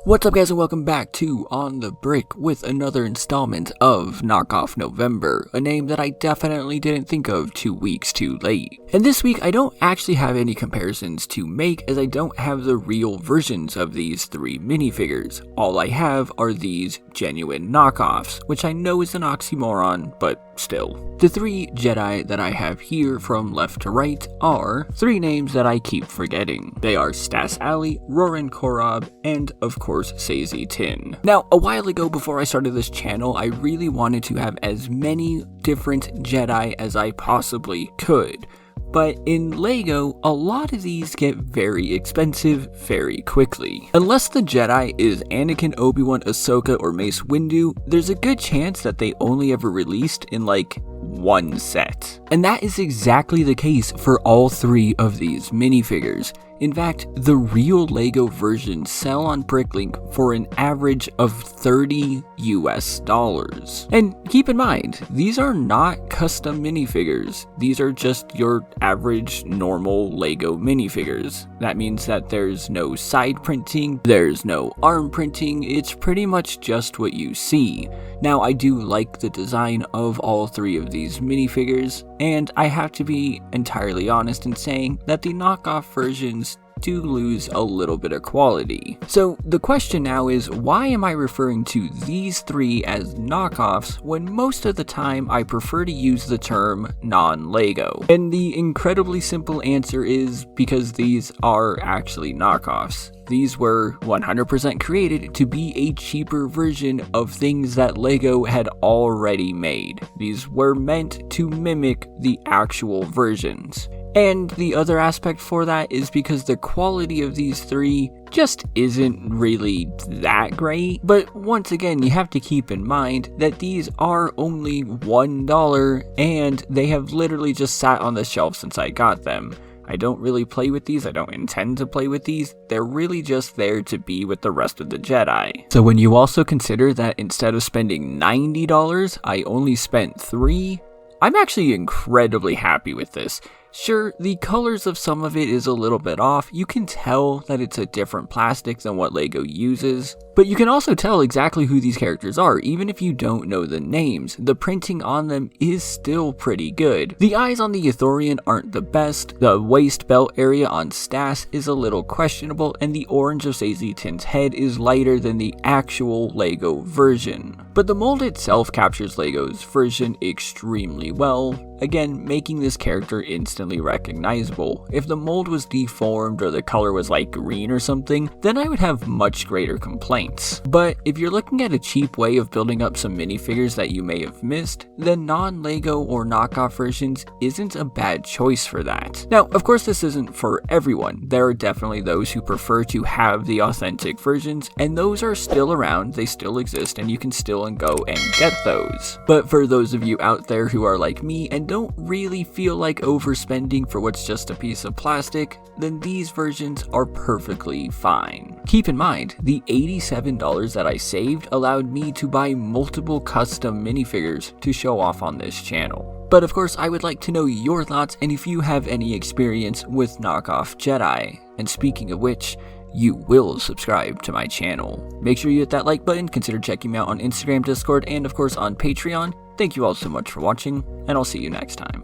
What's up guys and welcome back to On the Brick with another installment of Knockoff November, a name that I definitely didn't think of 2 weeks too late. And this week I don't actually have any comparisons to make as I don't have the real versions of these 3 minifigures. All I have are these genuine knockoffs, which I know is an oxymoron, but still. The 3 Jedi that I have here from left to right are 3 names that I keep forgetting. They are Stas Ali, Roran Korob, and of course Sazy Tin. Now, a while ago before I started this channel, I really wanted to have as many different Jedi as I possibly could. But in LEGO, a lot of these get very expensive very quickly. Unless the Jedi is Anakin, Obi-Wan, Ahsoka, or Mace Windu, there's a good chance that they only ever released in like one set. And that is exactly the case for all 3 of these minifigures. In fact, the real LEGO versions sell on Bricklink for an average of $30 US. And keep in mind, these are not custom minifigures. These are just your average normal LEGO minifigures. That means that there's no side printing, there's no arm printing, it's pretty much just what you see. Now, I do like the design of all 3 of these minifigures, and I have to be entirely honest in saying that the knockoff versions do lose a little bit of quality. So the question now is, why am I referring to these 3 as knockoffs when most of the time I prefer to use the term non-LEGO? And the incredibly simple answer is because these are actually knockoffs. These were 100% created to be a cheaper version of things that LEGO had already made. These were meant to mimic the actual versions. And the other aspect for that is because the quality of these 3 just isn't really that great. But once again, you have to keep in mind that these are only $1 and they have literally just sat on the shelf since I got them. I don't really play with these, I don't intend to play with these, they're really just there to be with the rest of the Jedi. So when you also consider that instead of spending $90, I only spent $3, I'm actually incredibly happy with this. Sure, the colors of some of it is a little bit off, you can tell that it's a different plastic than what LEGO uses, but you can also tell exactly who these characters are, even if you don't know the names. The printing on them is still pretty good. The eyes on the Ithorian aren't the best, the waist belt area on Stas is a little questionable, and the orange of Sazy Tin's head is lighter than the actual LEGO version. But the mold itself captures LEGO's version extremely well, again making this character instantly recognizable. If the mold was deformed or the color was like green or something, then I would have much greater complaints. But if you're looking at a cheap way of building up some minifigures that you may have missed, then non-LEGO or knockoff versions isn't a bad choice for that. Now, of course this isn't for everyone. There are definitely those who prefer to have the authentic versions, and those are still around, they still exist, and you can still go and get those. But for those of you out there who are like me and don't really feel like overspending for what's just a piece of plastic, then these versions are perfectly fine. Keep in mind, the $87 that I saved allowed me to buy multiple custom minifigures to show off on this channel. But of course, I would like to know your thoughts and if you have any experience with knockoff Jedi. And speaking of which, you will subscribe to my channel. Make sure you hit that like button, consider checking me out on Instagram, Discord, and of course on Patreon. Thank you all so much for watching, and I'll see you next time.